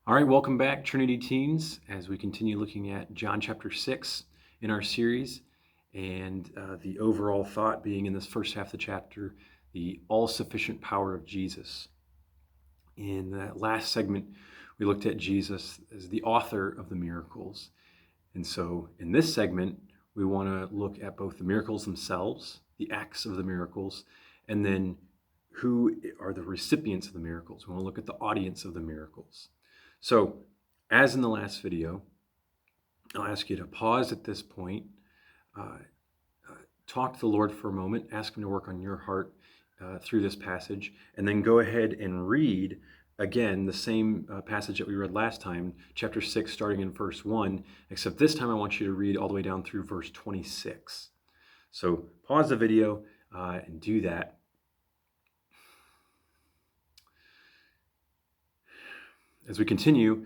All right, welcome back, Trinity teens, as we continue looking at John chapter 6 in our series. And the overall thought being in this first half of the chapter, the all-sufficient power of Jesus. In that last segment, we looked at Jesus as the author of the miracles. And so in this segment, we want to look at both the miracles themselves, the acts of the miracles, and then who are the recipients of the miracles. We want to look at the audience of the miracles. So, as in the last video, I'll ask you to pause at this point, talk to the Lord for a moment, ask Him to work on your heart through this passage, and then go ahead and read again the same passage that we read last time, chapter 6, starting in verse 1, except this time I want you to read all the way down through verse 26. So, pause the video and do that. As we continue,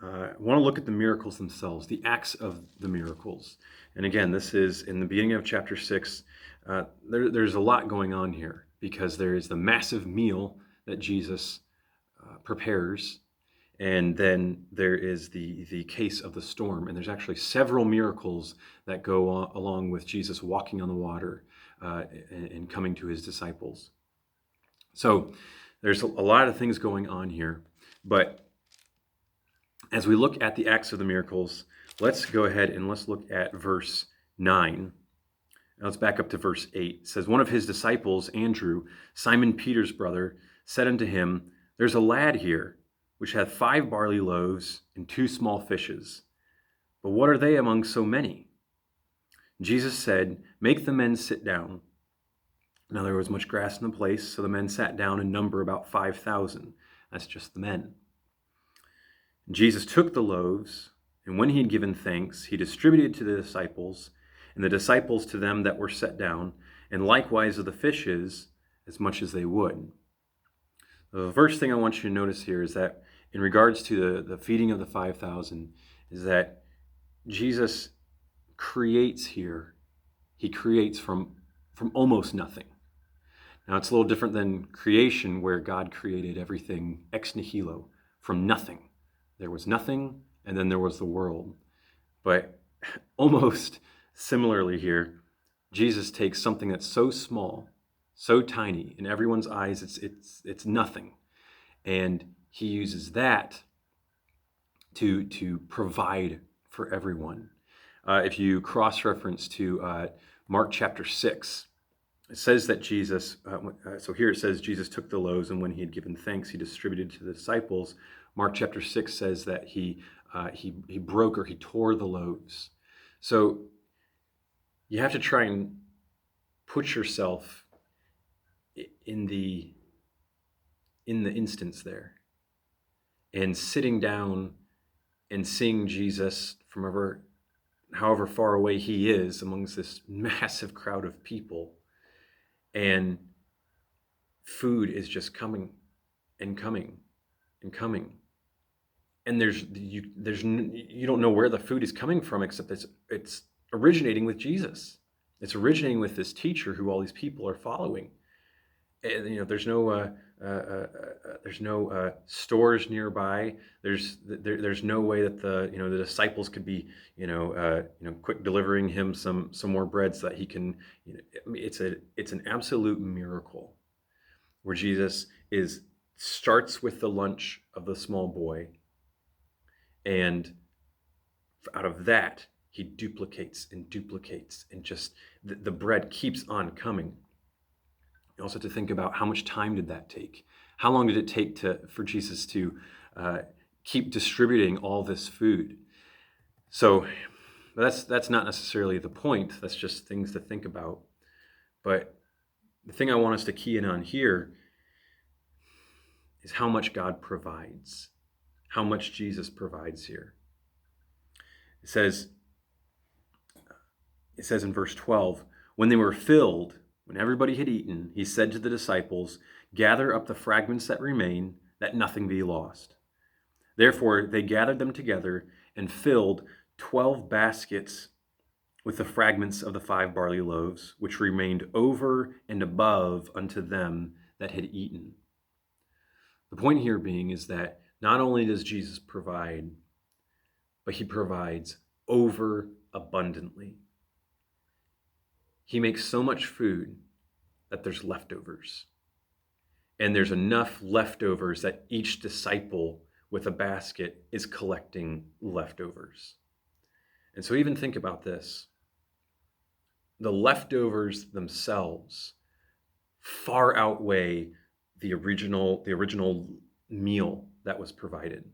I want to look at the miracles themselves, the acts of the miracles. And again, this is in the beginning of chapter 6. There's a lot going on here because there is the massive meal that Jesus prepares, and then there is the case of the storm. And there's actually several miracles that go along with Jesus walking on the water and coming to his disciples. So there's a lot of things going on here, but as we look at the acts of the miracles, let's go ahead and let's look at verse 9. Now let's back up to verse 8. It says, one of his disciples, Andrew, Simon Peter's brother, said unto him, there's a lad here, which hath 5 barley loaves and 2 small fishes. But what are they among so many? Jesus said, make the men sit down. Now there was much grass in the place, so the men sat down in number about 5,000. That's just the men. Jesus took the loaves, and when he had given thanks, he distributed to the disciples, and the disciples to them that were set down, and likewise of the fishes, as much as they would. The first thing I want you to notice here is that in regards to the feeding of the 5,000, is that Jesus creates here. He creates from almost nothing. Now, it's a little different than creation, where God created everything ex nihilo, from nothing. There was nothing, and then there was the world. But almost similarly here, Jesus takes something that's so small, so tiny, in everyone's eyes it's nothing. And he uses that to provide for everyone. If you cross-reference to Mark chapter 6, it says that Jesus, so here it says Jesus took the loaves, and when he had given thanks, he distributed to the disciples. Mark chapter 6 says that he broke, or he tore the loaves. So you have to try and put yourself in the instance there, and sitting down and seeing Jesus from however far away he is amongst this massive crowd of people, and food is just coming and coming and coming. And you don't know where the food is coming from, except it's originating with Jesus. It's originating with this teacher who all these people are following. And, there's no stores nearby. There's no way that the disciples could be quick delivering him some more bread so that he can. It's an absolute miracle where Jesus starts with the lunch of the small boy. And out of that, he duplicates and duplicates, and just the bread keeps on coming. You also have to think about how much time did that take? How long did it take for Jesus to keep distributing all this food? So that's not necessarily the point. That's just things to think about. But the thing I want us to key in on here is how much God provides. How much Jesus provides here. It says in verse 12, when they were filled, when everybody had eaten, he said to the disciples, gather up the fragments that remain, that nothing be lost. Therefore they gathered them together and filled 12 baskets with the fragments of the 5 barley loaves, which remained over and above unto them that had eaten. The point here being is that Not only does Jesus provide, but he provides over abundantly. He makes so much food that there's leftovers. And there's enough leftovers that each disciple with a basket is collecting leftovers. And so even think about this. The leftovers themselves far outweigh the original meal that was provided.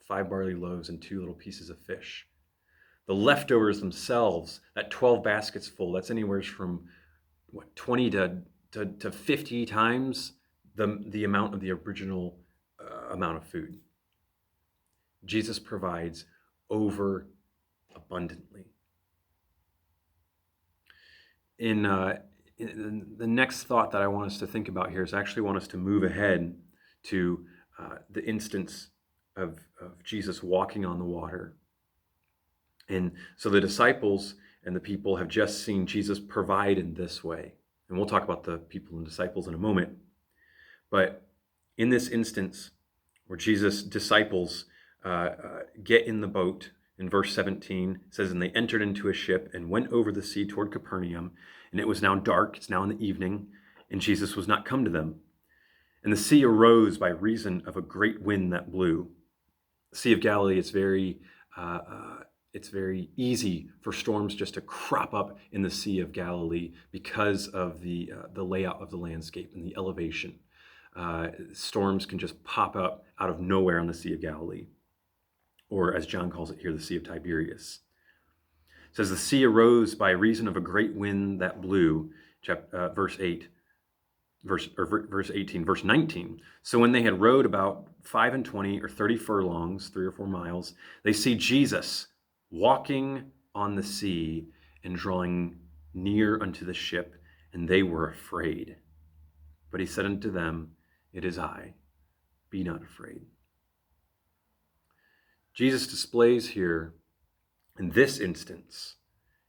5 barley loaves and 2 little pieces of fish. The leftovers themselves, that 12 baskets full, that's anywhere from 20 to 50 times the amount of the original amount of food. Jesus provides over abundantly. In the next thought that I want us to think about here is I actually want us to move ahead to the instance of Jesus walking on the water. And so the disciples and the people have just seen Jesus provide in this way. And we'll talk about the people and disciples in a moment. But in this instance where Jesus' disciples get in the boat, in verse 17, it says, "And they entered into a ship and went over the sea toward Capernaum. And it was now dark, it's now in the evening, and Jesus was not come to them. And the sea arose by reason of a great wind that blew." The Sea of Galilee, it's very easy for storms just to crop up in the Sea of Galilee because of the layout of the landscape and the elevation. Storms can just pop up out of nowhere on the Sea of Galilee, or as John calls it here, the Sea of Tiberias. It says, "The sea arose by reason of a great wind that blew," verse 18, verse 19. "So when they had rowed about 25 or 30 furlongs, 3 or 4 miles, they see Jesus walking on the sea and drawing near unto the ship, and they were afraid. But he said unto them, It is I, be not afraid." Jesus displays here, in this instance,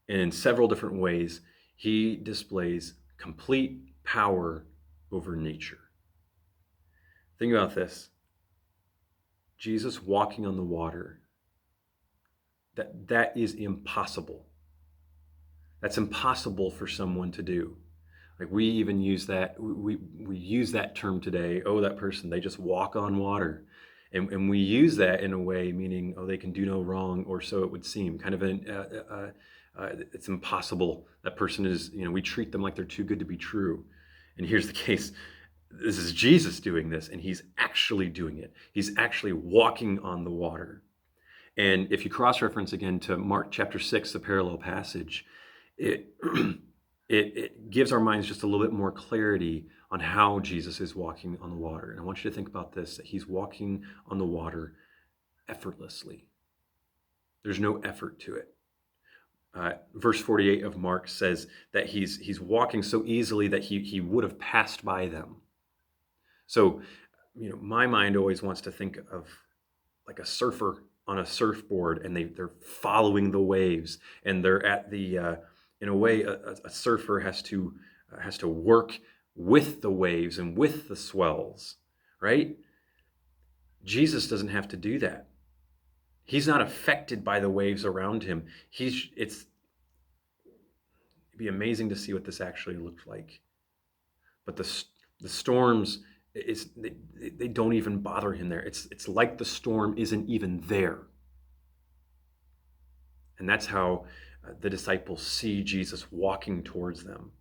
and in several different ways, he displays complete power over nature. Think about this. Jesus walking on the water, that is impossible. That's impossible for someone to do. Like we even use that, we use that term today, oh, that person, they just walk on water. And we use that in a way meaning, oh, they can do no wrong, or so it would seem. Kind of it's impossible. That person is, we treat them like they're too good to be true. And here's the case. This is Jesus doing this, and he's actually doing it. He's actually walking on the water. And if you cross-reference again to Mark chapter 6, the parallel passage, it gives our minds just a little bit more clarity on how Jesus is walking on the water. And I want you to think about this, that he's walking on the water effortlessly. There's no effort to it. Verse 48 of Mark says that he's walking so easily that he would have passed by them. So, my mind always wants to think of like a surfer on a surfboard, and they're following the waves, and they're at the in a way a surfer has to work with the waves and with the swells, right? Jesus doesn't have to do that. He's not affected by the waves around him. It'd be amazing to see what this actually looked like. But the storms, they don't even bother him there. It's like the storm isn't even there. And that's how the disciples see Jesus walking towards them.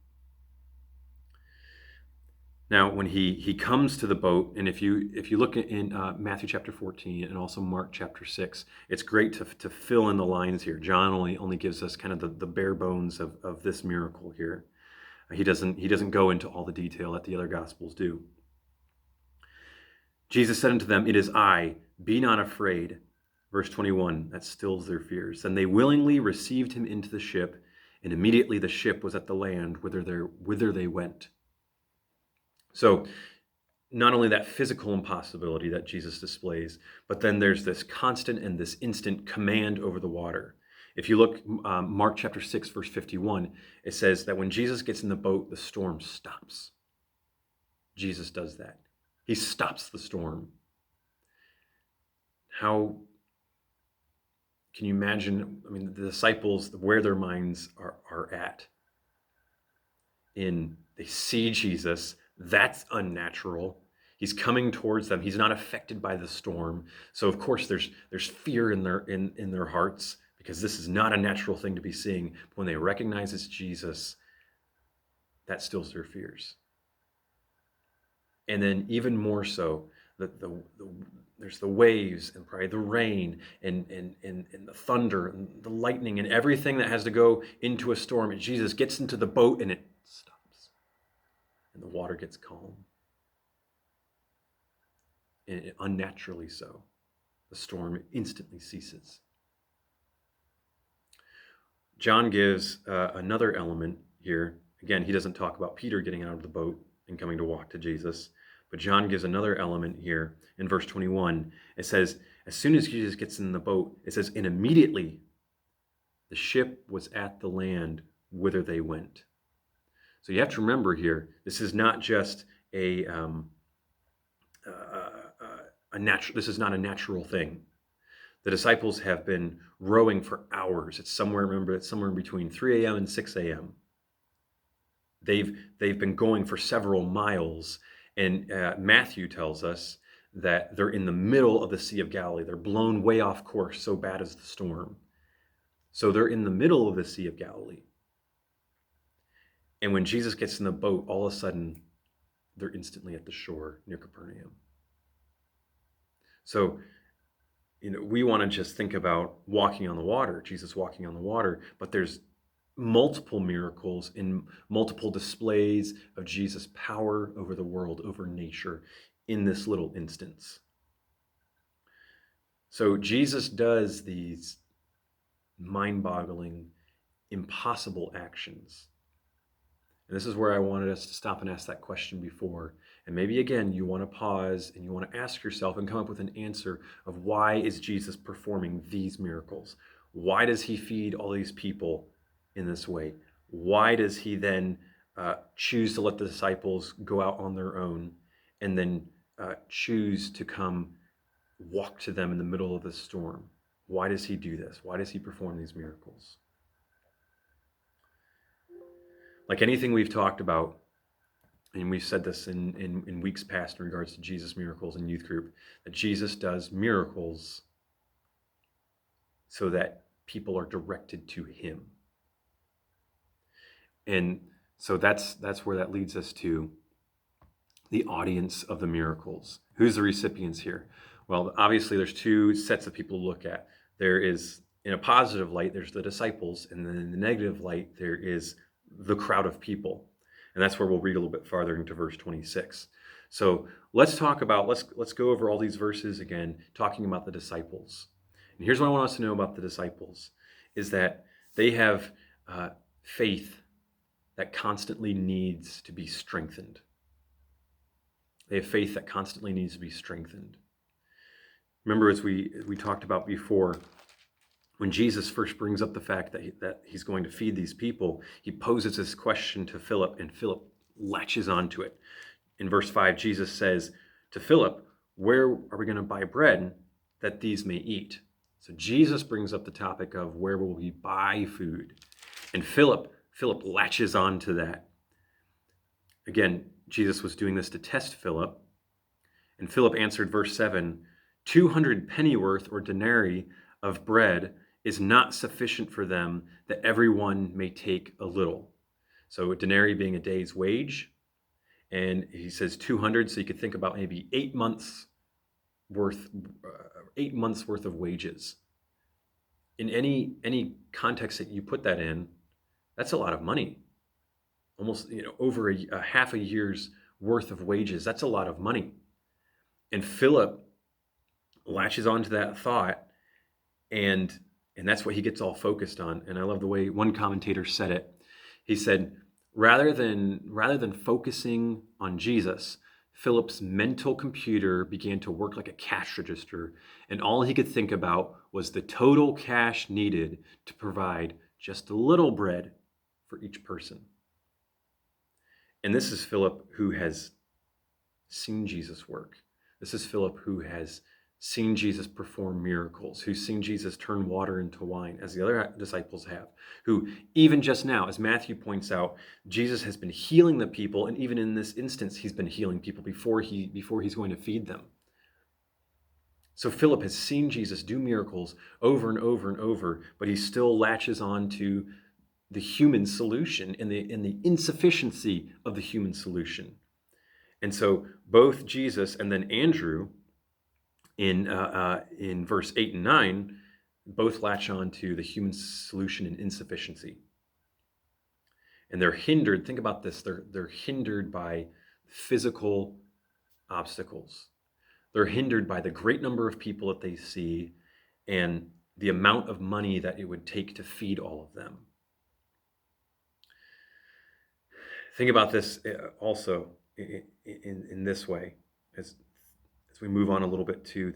Now, when he comes to the boat, and if you look in Matthew chapter 14 and also Mark chapter 6, it's great to fill in the lines here. John only gives us kind of the bare bones of this miracle here. He doesn't go into all the detail that the other Gospels do. Jesus said unto them, "It is I, be not afraid." Verse 21, that stills their fears. "And they willingly received him into the ship, and immediately the ship was at the land whither they went." So not only that physical impossibility that Jesus displays, but then there's this constant and this instant command over the water. If you look, Mark chapter 6, verse 51, it says that when Jesus gets in the boat, the storm stops. Jesus does that. He stops the storm. How can you imagine? I mean, the disciples, where their minds are at. They see Jesus. That's unnatural. He's coming towards them. He's not affected by the storm. So of course there's fear in their hearts, because this is not a natural thing to be seeing. But when they recognize it's Jesus, that stills their fears. And then even more so, there's the waves and probably the rain and the thunder and the lightning and everything that has to go into a storm. And Jesus gets into the boat and it stops. And the water gets calm. And unnaturally so. The storm instantly ceases. John gives another element here. Again, he doesn't talk about Peter getting out of the boat and coming to walk to Jesus. But John gives another element here in verse 21. It says, as soon as Jesus gets in the boat, it says, and immediately the ship was at the land whither they went. So you have to remember here, this is not just this is not a natural thing. The disciples have been rowing for hours. It's somewhere between 3 a.m. and 6 a.m. They've been going for several miles, and Matthew tells us that they're in the middle of the Sea of Galilee. They're blown way off course, so bad is the storm. So they're in the middle of the Sea of Galilee. And when Jesus gets in the boat, all of a sudden, they're instantly at the shore near Capernaum. So, we want to just think about walking on the water, Jesus walking on the water, but there's multiple miracles and multiple displays of Jesus' power over the world, over nature, in this little instance. So Jesus does these mind-boggling, impossible actions. And this is where I wanted us to stop and ask that question before. And maybe again, you want to pause and you want to ask yourself and come up with an answer of, why is Jesus performing these miracles? Why does he feed all these people in this way? Why does he then choose to let the disciples go out on their own and then choose to come walk to them in the middle of the storm? Why does he do this? Why does he perform these miracles? Like anything we've talked about, and we've said this in weeks past in regards to Jesus' miracles in youth group, that Jesus does miracles so that people are directed to him. And so that's where that leads us to the audience of the miracles. Who's the recipients here? Well, obviously there's two sets of people to look at. There is, in a positive light, there's the disciples, and then in the negative light, there is the crowd of people. And that's where we'll read a little bit farther into verse 26. So let's go over all these verses again, talking about the disciples. And here's what I want us to know about the disciples, is that they have faith that constantly needs to be strengthened. They have faith that constantly needs to be strengthened. Remember, as we talked about before, when Jesus first brings up the fact that he's going to feed these people, he poses this question to Philip, and Philip latches onto it. In verse 5, Jesus says to Philip, where are we going to buy bread that these may eat? So Jesus brings up the topic of where will we buy food? And Philip latches onto that. Again, Jesus was doing this to test Philip. And Philip answered, verse 7, 200 pennyworth or denarii of bread is not sufficient for them, that everyone may take a little. So a denarii being a day's wage. And he says 200, so you could think about maybe 8 months worth of wages. In any context that you put that in, that's a lot of money. Almost, over a half a year's worth of wages. That's a lot of money. And Philip latches onto that thought, and that's what he gets all focused on. And I love the way one commentator said it. He said, rather than focusing on Jesus, Philip's mental computer began to work like a cash register, and all he could think about was the total cash needed to provide just a little bread for each person. And this is Philip who has seen Jesus work. This is Philip who has seen Jesus perform miracles, who's seen Jesus turn water into wine, as the other disciples have, who even just now, as Matthew points out, Jesus has been healing the people, and even in this instance, he's been healing people before he's going to feed them. So Philip has seen Jesus do miracles over and over and over, but he still latches on to the human solution and the insufficiency of the human solution. And so both Jesus and then Andrew in verse 8 and 9 both latch on to the human solution and insufficiency. And they're hindered, think about this, they're hindered by physical obstacles. They're hindered by the great number of people that they see and the amount of money that it would take to feed all of them. Think about this also in this way, as we move on a little bit to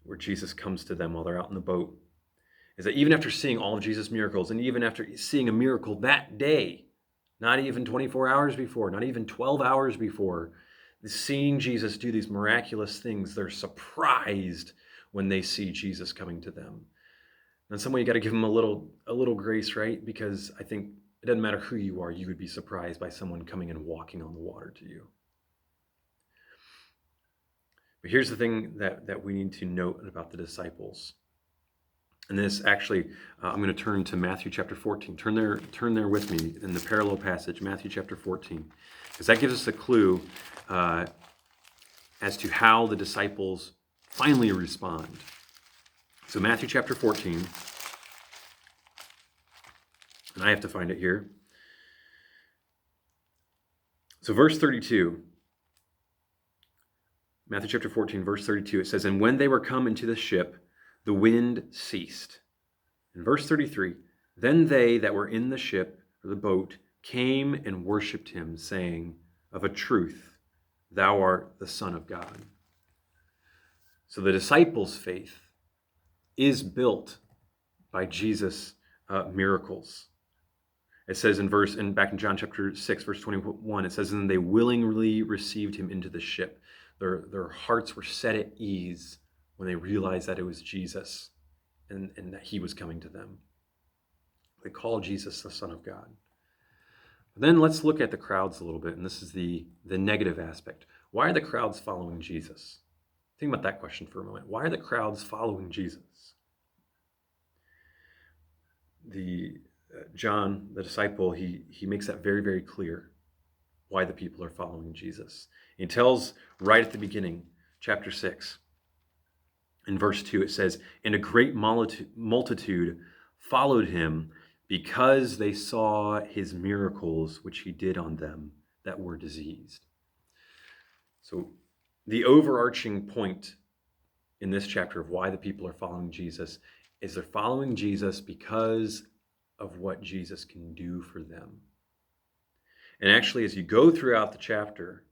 where Jesus comes to them while they're out in the boat, is that even after seeing all of Jesus' miracles, and even after seeing a miracle that day, not even 24 hours before, not even 12 hours before, seeing Jesus do these miraculous things, they're surprised when they see Jesus coming to them. And in some way, you got to give them a little grace, right? Because I think it doesn't matter who you are, you would be surprised by someone coming and walking on the water to you. But here's the thing that we need to note about the disciples. And this actually, I'm going to turn to Matthew chapter 14. Turn there with me in the parallel passage, Matthew chapter 14, because that gives us a clue as to how the disciples finally respond. So Matthew chapter 14, and I have to find it here. So verse 32, Matthew chapter 14, verse 32, it says, "And when they were come into the ship, the wind ceased." In verse 33, "Then they that were in the ship, or the boat, came and worshipped him, saying, Of a truth, thou art the Son of God." So the disciples' faith is built by Jesus' miracles. It says back in John chapter 6, verse 21, it says, "And they willingly received him into the ship." Their hearts were set at ease when they realized that it was Jesus and that he was coming to them. They call Jesus the Son of God. But then let's look at the crowds a little bit, and this is the negative aspect. Why are the crowds following Jesus? Think about that question for a moment. Why are the crowds following Jesus? John, the disciple, he makes that very, very clear why the people are following Jesus. He tells right at the beginning, chapter 6, in verse 2, it says, "And a great multitude followed him because they saw his miracles which he did on them that were diseased." So the overarching point in this chapter of why the people are following Jesus is they're following Jesus because of what Jesus can do for them. And actually, as you go throughout the chapter,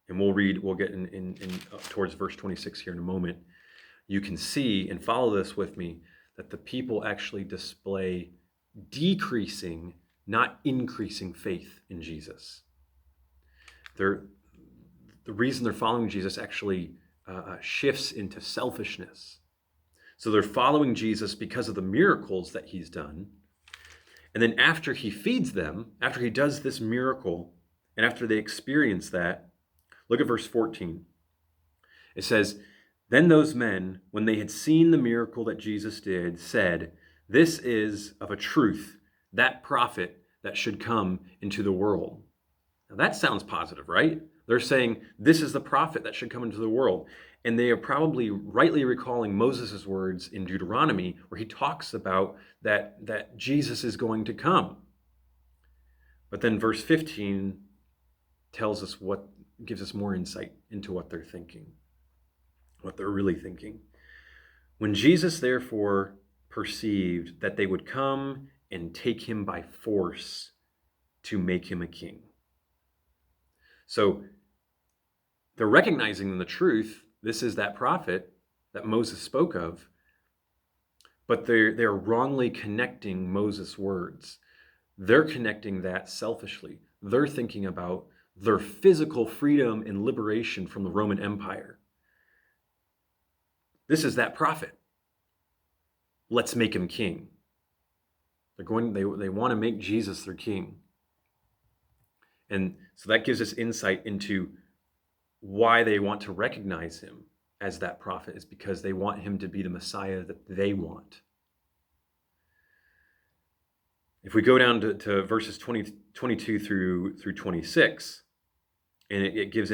and we'll get in towards verse 26 here in a moment, you can see and follow this with me that the people actually display decreasing, not increasing faith in Jesus. The reason they're following Jesus actually shifts into selfishness. So they're following Jesus because of the miracles that he's done. And then after he feeds them, after he does this miracle, and after they experience that, look at verse 14. It says, "Then those men, when they had seen the miracle that Jesus did, said, This is of a truth that prophet that should come into the world." Now that sounds positive, right? They're saying, this is the prophet that should come into the world. And they are probably rightly recalling Moses' words in Deuteronomy, where he talks about that Jesus is going to come. But then verse 15 tells us gives us more insight into what they're thinking, what they're really thinking. "When Jesus therefore perceived that they would come and take him by force to make him a king." So they're recognizing the truth. This is that prophet that Moses spoke of, but they're wrongly connecting Moses' words. They're connecting that selfishly. They're thinking about their physical freedom and liberation from the Roman Empire. This is that prophet. Let's make him king. They want to make Jesus their king. And so that gives us insight into why they want to recognize him as that prophet, is because they want him to be the Messiah that they want. If we go down to verses 22 through 26, and it gives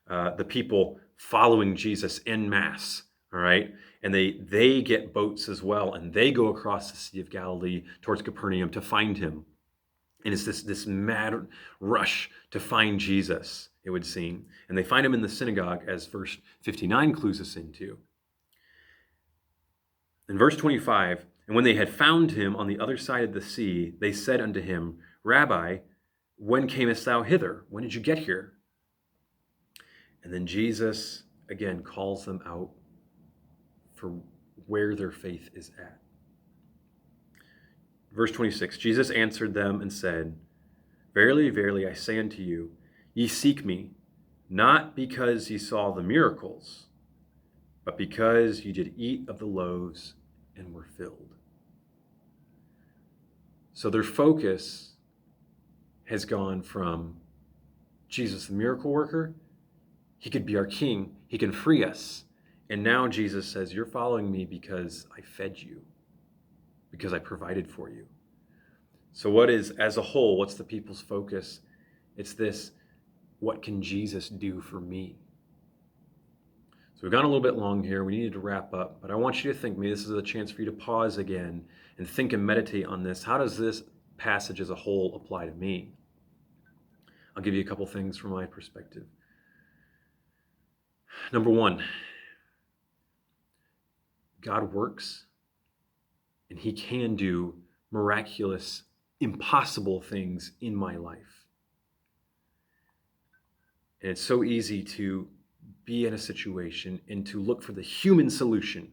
the people following Jesus en masse, all right? And they get boats as well, and they go across the Sea of Galilee towards Capernaum to find him. And it's this mad rush to find Jesus, it would seem. And they find him in the synagogue, as verse 59 clues us into. In verse 25, and when they had found him on the other side of the sea, they said unto him, Rabbi, when camest thou hither? When did you get here? And then Jesus, again, calls them out for where their faith is at. Verse 26, Jesus answered them and said, Verily, verily, I say unto you, ye seek me, not because ye saw the miracles, but because ye did eat of the loaves and were filled. So their focus has gone from Jesus, the miracle worker. He could be our king. He can free us. And now Jesus says, you're following me because I fed you, because I provided for you. So what is, as a whole, what's the people's focus? It's this, what can Jesus do for me? So we've gone a little bit long here. We needed to wrap up, but I want you to think, maybe this is a chance for you to pause again and think and meditate on this. How does this passage as a whole apply to me? I'll give you a couple things from my perspective. Number one, God works, and he can do miraculous, impossible things in my life. And it's so easy to be in a situation and to look for the human solution,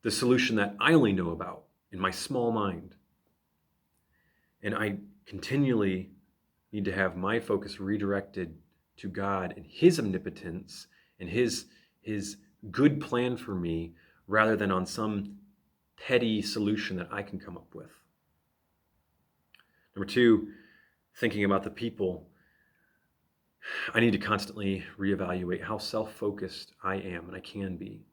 the solution that I only know about in my small mind. And I continually need to have my focus redirected to God and his omnipotence and his good plan for me, rather than on some petty solution that I can come up with. Number two, thinking about the people, I need to constantly reevaluate how self-focused I am, and I can be.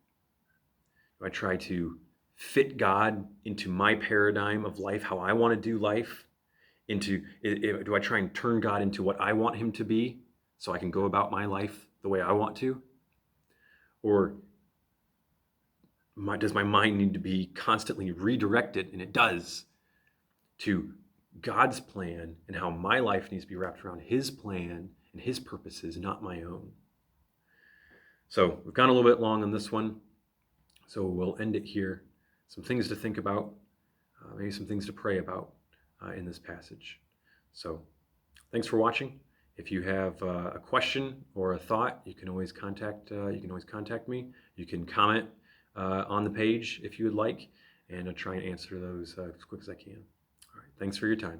Do I try to fit God into my paradigm of life, how I want to do life? Do I try and turn God into what I want him to be so I can go about my life the way I want to? Or does my mind need to be constantly redirected, and it does, to God's plan and how my life needs to be wrapped around his plan and his purposes, not my own? So we've gone a little bit long on this one, so we'll end it here. Some things to think about, maybe some things to pray about in this passage. So thanks for watching. If you have a question or a thought, you can always contact me. You can comment on the page if you would like, and I'll try and answer those as quick as I can. All right, thanks for your time.